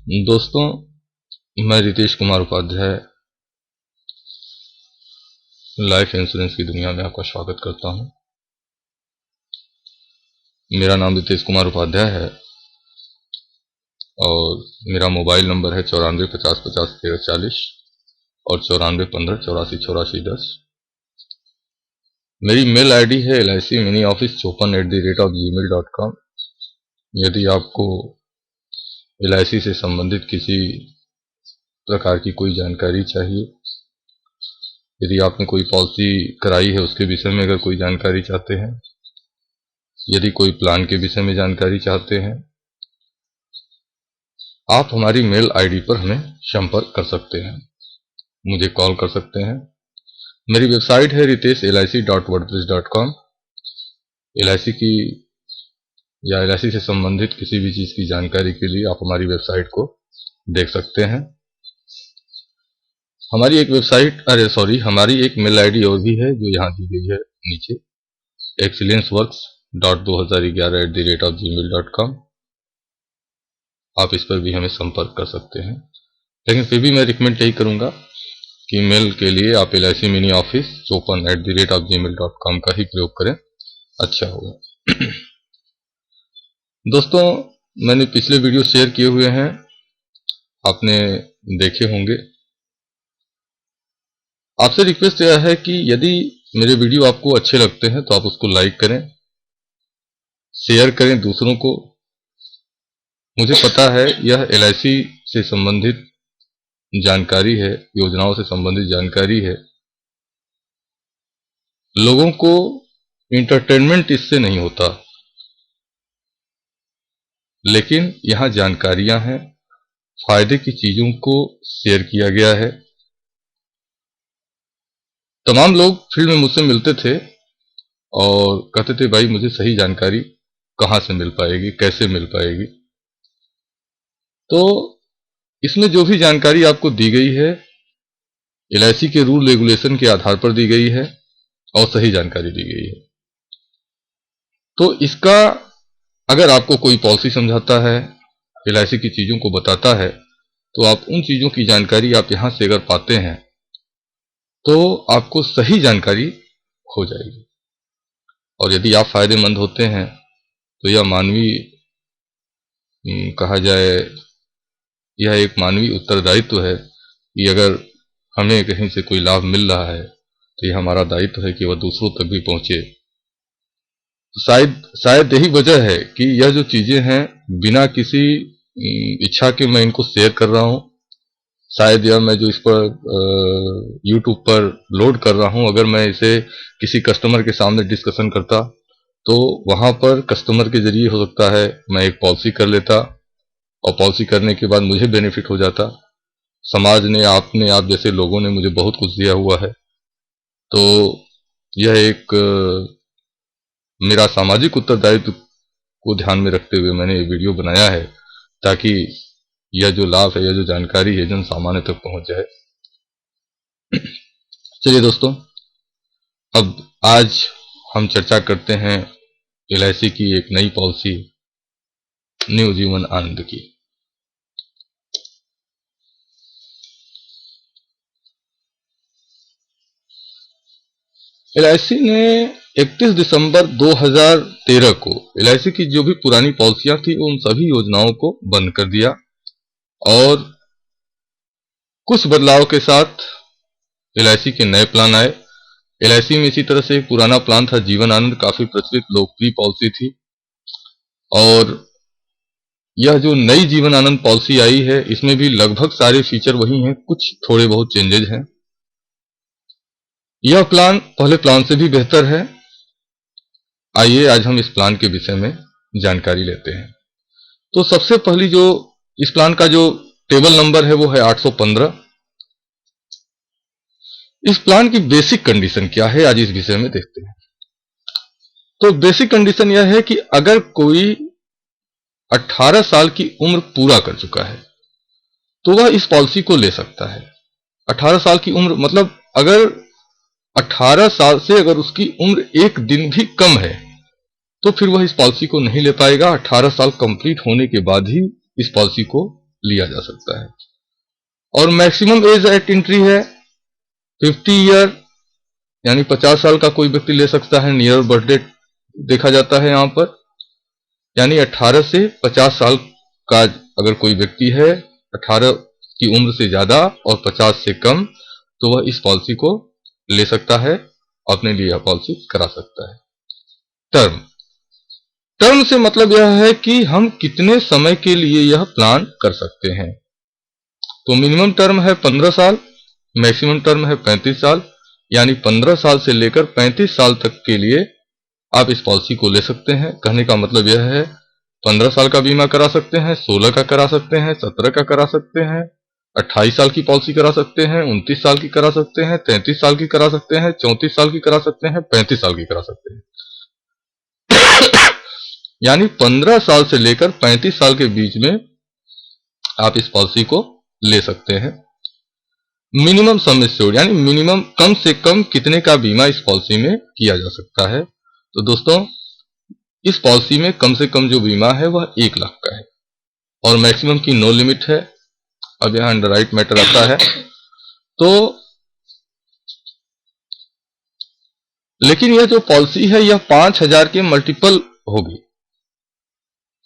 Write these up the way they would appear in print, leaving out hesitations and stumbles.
दोस्तों, मैं Ritesh Kumar Upadhyay life insurance की दुनिया में आपका स्वागत करता हूं। मेरा नाम रितेश कुमार उपाध्याय है और मेरा मोबाइल नंबर है 9450501340 और 9415848410। मेरी मेल आईडी है LIC mini office54@gmail.com। यदि आपको LIC से संबंधित किसी प्रकार की कोई जानकारी चाहिए, यदि आपने कोई पॉलिसी कराई है उसके विषय में अगर कोई जानकारी चाहते हैं, यदि कोई प्लान के विषय में जानकारी चाहते हैं, आप हमारी मेल आईडी पर हमें संपर्क कर सकते हैं, मुझे कॉल कर सकते हैं। मेरी वेबसाइट है riteshlic.wordpress.com। LIC की या LIC से संबंधित किसी भी चीज़ की जानकारी के लिए आप हमारी वेबसाइट को देख सकते हैं। हमारी एक मेल आईडी और भी है जो यहाँ दी गई है नीचे, excellenceworks.2011@gmail.com। आप इस पर भी हमें संपर्क कर सकते हैं, लेकिन फिर भी मैं रिकमेंड यही करूँगा कि मेल के लिए आप LIC mini office 54@gmail.com का ही प्रयोग करें, अच्छा होगा। दोस्तों, मैंने पिछले वीडियो शेयर किए हुए हैं, आपने देखे होंगे। आपसे रिक्वेस्ट यह है कि यदि मेरे वीडियो आपको अच्छे लगते हैं तो आप उसको लाइक करें, शेयर करें दूसरों को। मुझे पता है यह LIC से संबंधित जानकारी है, योजनाओं से संबंधित जानकारी है। लोगों को इंटरटेनमेंट इससे नहीं होता, लेकिन यहाँ जानकारियां हैं, फायदे की चीजों को शेयर किया गया है। तमाम लोग फील्ड में मुझसे मिलते थे और कहते थे भाई मुझे सही जानकारी कहाँ से मिल पाएगी, कैसे मिल पाएगी। तो इसमें जो भी जानकारी आपको दी गई है LIC के रूल रेगुलेशन के आधार पर दी गई है और सही जानकारी दी गई है। तो इसका अगर आपको कोई पॉलिसी समझाता है, LIC की चीज़ों को बताता है, तो आप उन चीज़ों की जानकारी आप यहाँ से अगर पाते हैं तो आपको सही जानकारी हो जाएगी। और यदि आप फायदेमंद होते हैं तो यह कहा जाए, यह एक मानवीय उत्तरदायित्व है कि अगर हमें कहीं से कोई लाभ मिल रहा है तो यह हमारा दायित्व है कि वह दूसरों तक भी पहुंचे। तो शायद यही वजह है कि यह जो चीजें हैं बिना किसी इच्छा के मैं इनको शेयर कर रहा हूं। शायद यह मैं जो इस पर YouTube पर लोड कर रहा हूं, अगर मैं इसे किसी कस्टमर के सामने डिस्कशन करता तो वहां पर कस्टमर के जरिए हो सकता है मैं एक पॉलिसी कर लेता और पॉलिसी करने के बाद मुझे बेनिफिट हो जाता। समाज ने, आप जैसे लोगों ने मुझे बहुत कुछ दिया हुआ है। तो यह एक मेरा सामाजिक उत्तरदायित्व को ध्यान में रखते हुए मैंने ये वीडियो बनाया है, ताकि यह जो लाभ है, यह जो जानकारी है जन सामान्य तक पहुंच जाए। चलिए दोस्तों, अब आज हम चर्चा करते हैं LIC की एक नई पॉलिसी न्यू जीवन आनंद की। LIC ने 31 दिसंबर 2013 को LIC की जो भी पुरानी पॉलिसियां थी उन सभी योजनाओं को बंद कर दिया और कुछ बदलाव के साथ LIC के नए प्लान आए। LIC में इसी तरह से एक पुराना प्लान था जीवन आनंद, काफी प्रचलित लोकप्रिय पॉलिसी थी। और यह जो नई जीवन आनंद पॉलिसी आई है इसमें भी लगभग सारे फीचर वही हैं, कुछ थोड़े बहुत चेंजेज हैं। यह प्लान पहले प्लान से भी बेहतर है। आइए आज हम इस प्लान के विषय में जानकारी लेते हैं। तो सबसे पहली जो इस प्लान का जो टेबल नंबर है वो है 815। इस प्लान की बेसिक कंडीशन क्या है, आज इस विषय में देखते हैं। तो बेसिक कंडीशन यह है कि अगर कोई 18 साल की उम्र पूरा कर चुका है तो वह इस पॉलिसी को ले सकता है। 18 साल की उम्र मतलब अगर 18 साल से अगर उसकी उम्र एक दिन भी कम है तो फिर वह इस पॉलिसी को नहीं ले पाएगा। 18 साल कंप्लीट होने के बाद ही इस पॉलिसी को लिया जा सकता है। और मैक्सिमम एज एट एंट्री है 50 ईयर, यानी 50 साल का कोई व्यक्ति ले सकता है। नियर बर्थडे देखा जाता है यहाँ पर, यानी 18 से 50 साल का अगर कोई व्यक्ति है, 18 की उम्र से ज्यादा और 50 से कम, तो वह इस पॉलिसी को ले सकता है, अपने लिए यह पॉलिसी करा सकता है। टर्म, टर्म से मतलब यह है कि हम कितने समय के लिए यह प्लान कर सकते हैं। तो मिनिमम टर्म है 15 साल, मैक्सिमम टर्म है 35 साल, यानी 15 साल से लेकर 35 साल तक के लिए आप इस पॉलिसी को ले सकते हैं। कहने का मतलब यह है 15 साल का बीमा करा सकते हैं, 16 का करा सकते हैं, 17 का करा सकते हैं, 28 साल की पॉलिसी करा सकते हैं, 29 साल की करा सकते हैं, 33 साल की करा सकते हैं, 34 साल की करा सकते हैं, 35 साल की करा सकते हैं। यानी 15 साल से लेकर 35 साल के बीच में आप इस पॉलिसी को ले सकते हैं। मिनिमम सम एश्योर्ड, यानी मिनिमम कम से कम कितने का बीमा इस पॉलिसी में किया जा सकता है। तो दोस्तों, इस पॉलिसी में कम से कम जो बीमा है वह 1 लाख का है और मैक्सिमम की नो लिमिट है। अब यहां अंडरराइट मैटर आता है, तो लेकिन यह जो पॉलिसी है यह 5000 के मल्टीपल होगी।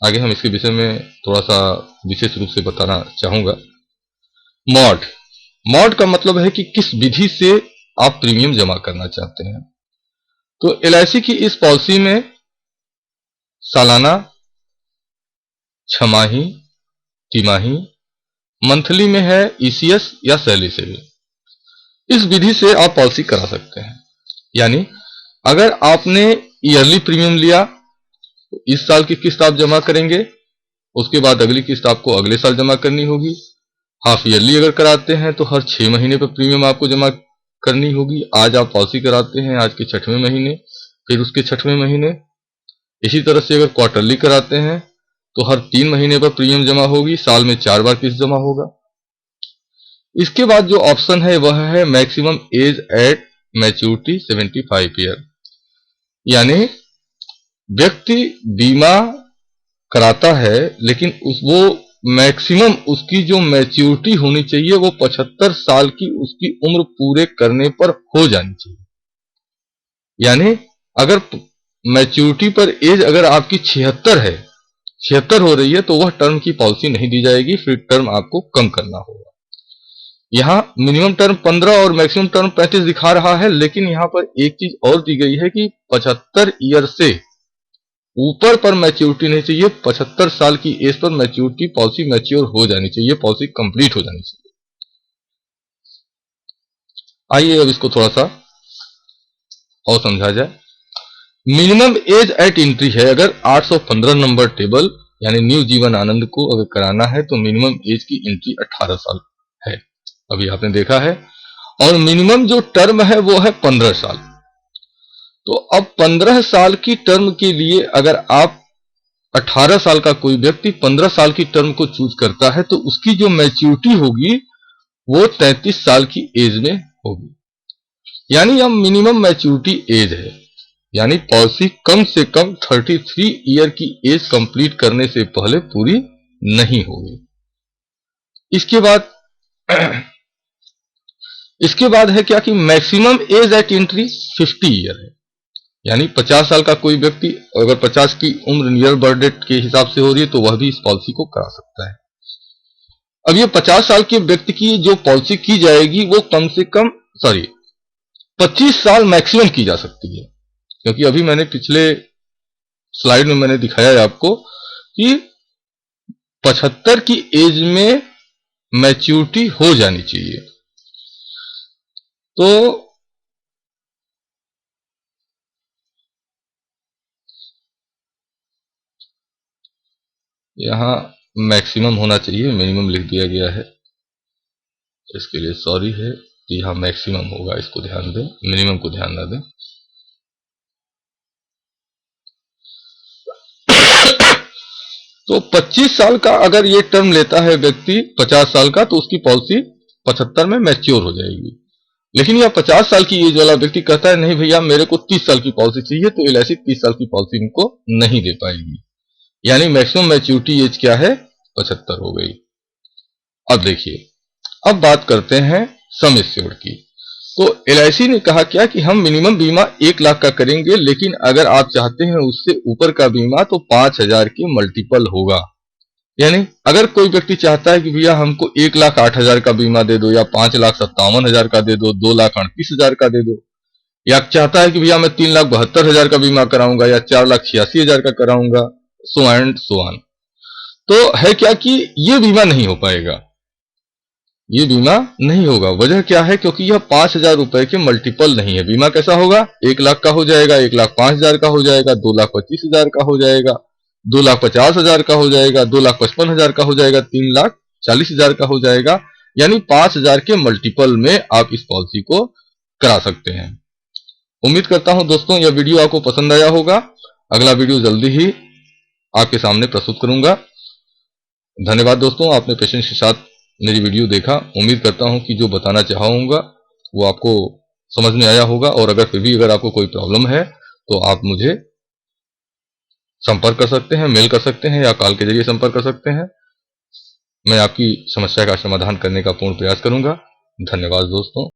आगे हम इसके विषय में थोड़ा सा विशेष रूप से बताना चाहूंगा। मॉड, मॉड का मतलब है कि किस विधि से आप प्रीमियम जमा करना चाहते हैं। तो एलआईसी की इस पॉलिसी में सालाना, छमाही, तिमाही, मंथली में है ईसीएस या सैलरी सेविंग। इस विधि से आप पॉलिसी करा सकते हैं। यानी अगर आपने ईयरली प्रीमियम लिया तो इस साल की किस्त आप जमा करेंगे, उसके बाद अगली किस्त आपको अगले साल जमा करनी होगी। हाफ ईयरली अगर कराते हैं तो हर 6 महीने पर प्रीमियम आपको जमा करनी होगी। आज आप पॉलिसी कराते हैं आज के 6वें महीने, फिर उसके 6वें महीने। इसी तरह से अगर क्वार्टरली कराते हैं तो हर 3 महीने पर प्रीमियम जमा होगी, साल में 4 बार किस्त जमा होगा। इसके बाद जो ऑप्शन है वह है maximum age at maturity 75 year, यानी व्यक्ति बीमा कराता है लेकिन वो मैक्सिमम उसकी जो मैच्योरिटी होनी चाहिए वो 75 साल की उसकी उम्र पूरे करने पर हो जानी चाहिए। यानी अगर मैच्योरिटी पर एज अगर आपकी 76 है, 76 हो रही है, तो वह टर्म की पॉलिसी नहीं दी जाएगी, फिर टर्म आपको कम करना होगा। यहां मिनिमम टर्म 15 और मैक्सिमम टर्म 35 दिखा रहा है, लेकिन यहां पर एक चीज और दी गई है कि 75 ईयर से ऊपर पर मैच्योरिटी नहीं चाहिए, 75 साल की as per maturity policy mature हो जानी चाहिए, पॉलिसी कंप्लीट हो जानी चाहिए। आइए अब इसको थोड़ा सा और समझा जाए। मिनिमम एज एट एंट्री है, अगर 815 नंबर टेबल यानी न्यू जीवन आनंद को अगर कराना है तो मिनिमम एज की एंट्री 18 साल है, अभी आपने देखा है। और मिनिमम जो टर्म है वो है 15 साल। तो अब 15 साल की टर्म के लिए अगर आप 18 साल का कोई व्यक्ति 15 साल की टर्म को चूज करता है तो उसकी जो मैच्योरिटी होगी वो 33 साल की एज में होगी। यानी यह मिनिमम मैच्योरिटी एज है, यानी पॉलिसी कम से कम 33 ईयर की एज कंप्लीट करने से पहले पूरी नहीं होगी। इसके बाद है क्या कि maximum age eight entry 50 year है, यानी 50 साल का कोई व्यक्ति अगर 50 की उम्र नियर बर्थ डेट के हिसाब से हो रही है तो वह भी इस पॉलिसी को करा सकता है। अब ये 50 साल के व्यक्ति की जो पॉलिसी की जाएगी वो कम से कम 25 साल मैक्सिमम की जा सकती है, क्योंकि अभी मैंने पिछले स्लाइड में मैंने दिखाया है आपको कि 75 की एज में मैच्योरिटी हो जानी चाहिए। तो यहां मैक्सिमम होना चाहिए, मिनिमम लिख दिया गया है, इसके लिए सॉरी है। यहां मैक्सिमम होगा, इसको ध्यान दें, मिनिमम को ध्यान ना दें। तो 25 साल का अगर ये टर्म लेता है व्यक्ति 50 साल का तो उसकी पॉलिसी 75 में मैच्योर हो जाएगी। लेकिन यह 50 साल की एज वाला व्यक्ति कहता है नहीं भैया मेरे को 30 साल की पॉलिसी चाहिए, तो एलआईसी 30 साल की पॉलिसी इनको नहीं दे पाएगी। यानी मैक्सिमम मैच्योरिटी एज क्या है, 75 हो गई। अब देखिए, अब बात करते हैं सम एश्योर्ड की। तो LIC ने कहा क्या कि हम मिनिमम बीमा 1 लाख का करेंगे, लेकिन अगर आप चाहते हैं उससे ऊपर का बीमा तो 5,000 के मल्टीपल होगा। यानी अगर कोई व्यक्ति चाहता है कि भैया हमको 1,08,000 का बीमा दे दो, या 5,57,000 का दे दो, 2,38,000 का दे दो, या चाहता है कि भैया मैं 3,72,000 का बीमा कराऊंगा या 4,86,000 का कराऊंगा, सो एंड सो ऑन, तो है क्या कि ये बीमा नहीं हो पाएगा, ये बीमा नहीं होगा। वजह क्या है? क्योंकि यह 5,000 रुपए के मल्टीपल नहीं है। बीमा कैसा होगा? 1 लाख का हो जाएगा, 1,05,000 का हो जाएगा, 2,25,000 का हो जाएगा, 2,50,000 का हो जाएगा, 2,55,000 का हो जाएगा, 3,40,000 का हो जाएगा। यानी 5,000 के मल्टीपल में आप इस पॉलिसी को करा सकते हैं। उम्मीद करता हूं दोस्तों यह वीडियो आपको पसंद आया होगा। अगला वीडियो जल्दी ही आपके सामने प्रस्तुत करूंगा। धन्यवाद दोस्तों, आपने पेशेंस के साथ मेरी वीडियो देखा। उम्मीद करता हूं कि जो बताना चाहूंगा वो आपको समझ में आया होगा, और अगर फिर भी अगर आपको कोई प्रॉब्लम है तो आप मुझे संपर्क कर सकते हैं, मेल कर सकते हैं, या कॉल के जरिए संपर्क कर सकते हैं। मैं आपकी समस्या का समाधान करने का पूर्ण प्रयास करूंगा। धन्यवाद दोस्तों।